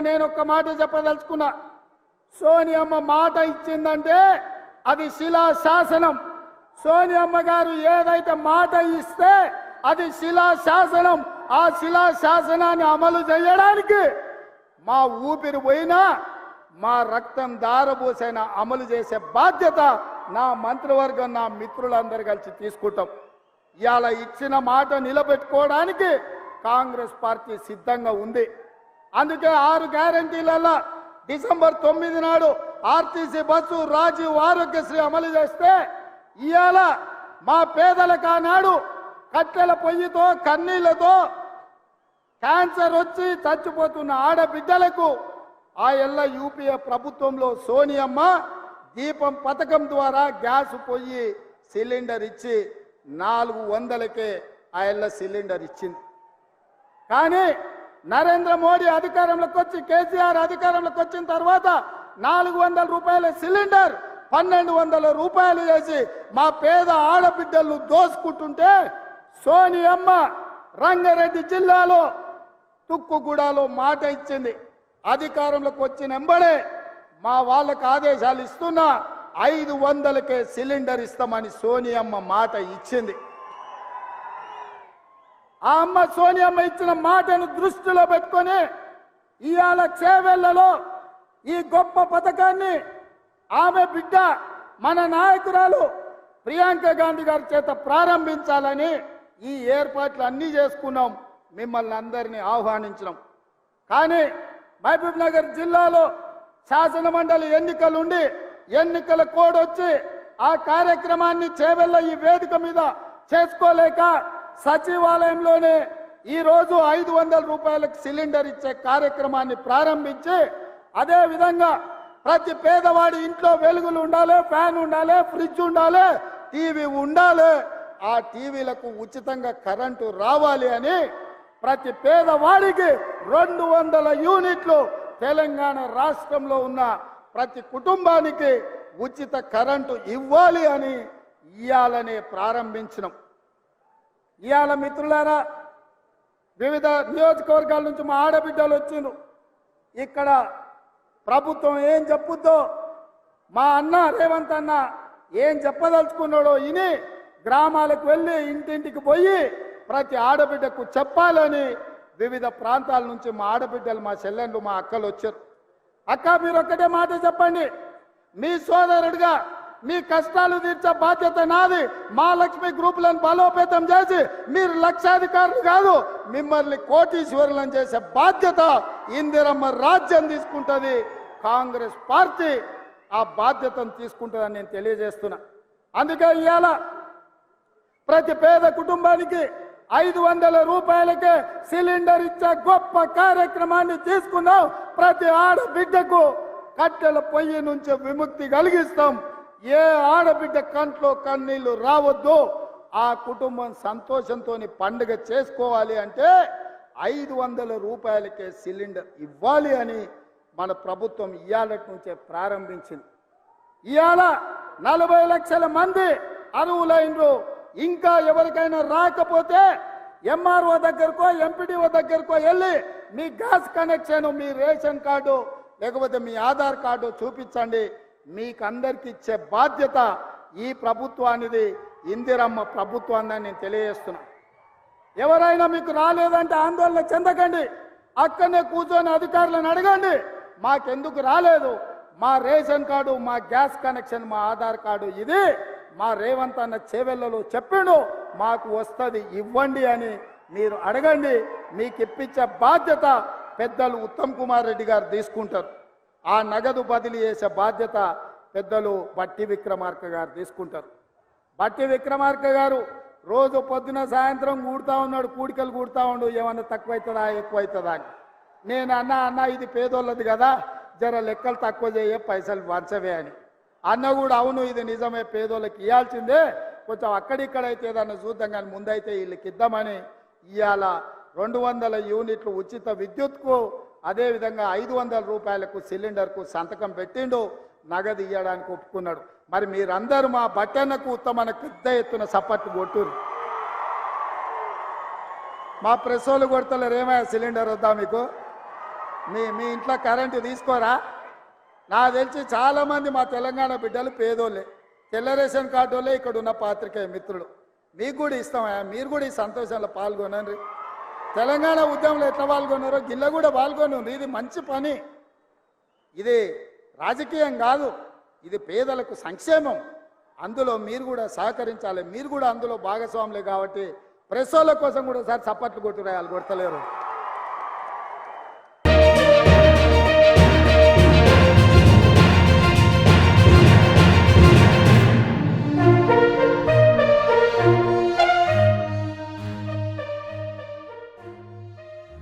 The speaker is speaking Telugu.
నేను ఒక మాట చెప్పదలుచుకున్నా. సోనియమ్మ మాట ఇచ్చిందంటే అది శిలా శాసనం. సోనియమ్మ గారు ఏదైతే మాట ఇస్తే అది శిలా శాసనం. ఆ శిలా శాసనాన్ని అమలు చేయడానికి మా ఊపిరి పోయినా మా రక్తం దారబోసైనా అమలు చేసే బాధ్యత నా మంత్రివర్గం నా మిత్రులందరూ కలిసి తీసుకుంటాం. ఇవాళ ఇచ్చిన మాట నిలబెట్టుకోవడానికి కాంగ్రెస్ పార్టీ సిద్ధంగా ఉంది. అందుకే 6 గ్యారంటీలలో డిసెంబర్ 9 నాడు ఆర్టీసీ బస్సు, రాజీవ్ ఆరోగ్యశ్రీ అమలు చేస్తే ఇవాళ మా పేదలకు ఆనాడు కట్టెల పొయ్యితో కన్నీళ్లతో క్యాన్సర్ వచ్చి చచ్చిపోతున్న ఆడబిడ్డలకు ఆ ఎల్ల యూపీఏ ప్రభుత్వంలో సోనియమ్మ దీపం పథకం ద్వారా గ్యాస్ పొయ్యి సిలిండర్ ఇచ్చి 400కే ఆ ఎల్ల సిలిండర్ ఇచ్చింది. కానీ నరేంద్ర మోడీ అధికారంలోకి వచ్చి కేసీఆర్ అధికారంలోకి వచ్చిన తర్వాత 400 రూపాయల సిలిండర్ 1200 రూపాయలు చేసి మా పేద ఆడబిడ్డలు దోసుకుంటుంటే సోనియమ్మ రంగారెడ్డి జిల్లాలో తుక్కుగూడలో మాట ఇచ్చింది. అధికారంలోకి వచ్చిన వెంబడే మా వాళ్ళకు ఆదేశాలు ఇస్తున్నా 500కే సిలిండర్ ఇస్తామని సోనియమ్మ మాట ఇచ్చింది. ఆ అమ్మ సోనియమ్మ ఇచ్చిన మాటను దృష్టిలో పెట్టుకొని ఇవాళ చేవెళ్లలో ఈ గొప్ప పథకాన్ని ఆమె బిడ్డ మన నాయకురాలు ప్రియాంక గాంధీ గారి చేత ప్రారంభించాలని ఈ ఏర్పాట్లు అన్నీ చేసుకున్నాం. మిమ్మల్ని అందరినీ ఆహ్వానించినాం. కానీ మహబూబ్ నగర్ జిల్లాలో శాసన మండలి ఎన్నికలుండి ఎన్నికల కోడ్ వచ్చి ఆ కార్యక్రమాన్ని చేవెళ్ళ ఈ వేదిక మీద చేసుకోలేక సచివాలయంలోనే ఈరోజు 500 రూపాయలకు సిలిండర్ ఇచ్చే కార్యక్రమాన్ని ప్రారంభించి అదే విధంగా ప్రతి పేదవాడి ఇంట్లో వెలుగులు ఉండాలి, ఫ్యాన్ ఉండాలి, ఫ్రిడ్జ్ ఉండాలి, టీవీ ఉండాలి. ఆ టీవీలకు ఉచితంగా కరెంటు రావాలి అని ప్రతి పేదవాడికి 200 యూనిట్లు తెలంగాణ రాష్ట్రంలో ఉన్న ప్రతి కుటుంబానికి ఉచిత కరెంటు ఇవ్వాలి అని ఇయాలనే ప్రారంభించినాం. ఇవాళ మిత్రులారా వివిధ నియోజకవర్గాల నుంచి మా ఆడబిడ్డలు వచ్చిండ్రు. ఇక్కడ ప్రభుత్వం ఏం చెప్పుద్దో మా అన్న రేవంత్ అన్న ఏం చెప్పదలుచుకున్నాడో ఇని గ్రామాలకు వెళ్ళి ఇంటింటికి పోయి ప్రతి ఆడబిడ్డకు చెప్పాలని వివిధ ప్రాంతాల నుంచి మా ఆడబిడ్డలు, మా చెల్లెళ్ళు, మా అక్కలు వచ్చారు. అక్క మీరు ఒక్కటే మాట చెప్పండి, మీ సోదరుడిగా మీ కష్టాలు తీర్చే బాధ్యత నాది. మా లక్ష్మి గ్రూపులను బలోపేతం చేసి మీరు లక్షాధికారులు కాదు మిమ్మల్ని కోటీశ్వరులను చేసే బాధ్యత ఇందిరమ్మ రాజ్యం తీసుకుంటుంది. కాంగ్రెస్ పార్టీ ఆ బాధ్యతను తీసుకుంటుందని నేను తెలియజేస్తున్నా. అందుకే ఇవాళ ప్రతి పేద కుటుంబానికి 500 రూపాయలకే సిలిండర్ ఇచ్చే గొప్ప కార్యక్రమాన్ని తీసుకున్నాం. ప్రతి ఆడబిడ్డకు కట్టెల పొయ్యి నుంచి విముక్తి కలిగిస్తాం. ఏ ఆడబిడ్డ కంట్లో కన్నీళ్లు రావద్దు. ఆ కుటుంబం సంతోషంతో పండుగ చేసుకోవాలి అంటే 500 రూపాయలకే సిలిండర్ ఇవ్వాలి అని మన ప్రభుత్వం ఇవాళ నుంచే ప్రారంభించింది. ఇవాళ 40 లక్షల మంది అర్హులైనరు. ఇంకా ఎవరికైనా రాకపోతే ఎంఆర్ఓ దగ్గరకో ఎంపీడీఓ దగ్గరకో వెళ్ళి మీ గ్యాస్ కనెక్షన్, మీ రేషన్ కార్డు లేకపోతే మీ ఆధార్ కార్డు చూపించండి. మీకు అందరికి ఇచ్చే బాధ్యత ఈ ప్రభుత్వానిది, ఇందిరమ్మ ప్రభుత్వాన్ని నేను తెలియజేస్తున్నా. ఎవరైనా మీకు రాలేదంటే ఆందోళన చెందకండి. అక్కడనే కూర్చొని అధికారులను అడగండి, మాకెందుకు రాలేదు, మా రేషన్ కార్డు, మా గ్యాస్ కనెక్షన్, మా ఆధార్ కార్డు ఇది మా రేవంత్ అన్న చేవెళ్లలో చెప్పిండు, మాకు వస్తుంది ఇవ్వండి అని మీరు అడగండి. మీకు ఇప్పించే బాధ్యత పెద్దలు ఉత్తమ్ కుమార్ రెడ్డి గారు తీసుకుంటారు. ఆ నగదు బదిలీ చేసే బాధ్యత పెద్దలు బట్టి విక్రమార్క గారు తీసుకుంటారు. బట్టి విక్రమార్క గారు రోజు పొద్దున సాయంత్రం కూడుతూ ఉన్నాడు, కూడికలు కూడుతూ ఉండు, ఏమన్నా తక్కువవుతుందా ఎక్కువవుతుందా అని. నేను అన్న ఇది పేదోళ్ళది కదా, జర లెక్కలు తక్కువ చేయ, పైసలు వంచవే అని. అన్న కూడా అవును ఇది నిజమే, పేదోళ్ళకి ఇవ్వాల్సిందే, కొంచెం అక్కడిక్కడైతే ఏదన్నా చూద్దాం కానీ ముందైతే వీళ్ళకి ఇద్దామని ఇవాళ 200 యూనిట్లు ఉచిత విద్యుత్కు, అదేవిధంగా 500 రూపాయలకు సిలిండర్కు సంతకం పెట్టిండు, నగదు ఇవ్వడానికి ఒప్పుకున్నాడు. మరి మీరందరూ మా బట్టన్నకు ఉత్తమన పెద్ద ఎత్తున సపోర్ట్ కొట్టురు. మా ప్రెస్ వాళ్ళు కొడతలేరు, ఏమయ్యా సిలిండర్ వద్దా మీకు? మీ ఇంట్లో కరెంటు తీసుకోరా? నాకు తెలిసి చాలా మంది మా తెలంగాణ బిడ్డలు పేదోళ్ళే, తెల్ల రేషన్ కార్డు వాళ్ళే ఇక్కడ ఉన్న పాత్రికేయ మిత్రులు. మీకు కూడా ఇస్తామయ్యా, మీరు కూడా ఈ సంతోషంలో పాల్గొనండి. తెలంగాణ ఉద్యమంలో ఎట్లా పాల్గొన్నారో గిల్ల కూడా పాల్గొనండి. ఇది మంచి పని, ఇది రాజకీయం కాదు, ఇది పేదలకు సంక్షేమం. అందులో మీరు కూడా సహకరించాలి, మీరు కూడా అందులో భాగస్వాములే. కాబట్టి ప్రెస్ వాళ్ళ కోసం కూడా సార్ చప్పట్లు కొట్టురాయాలి, కొడతలేరు.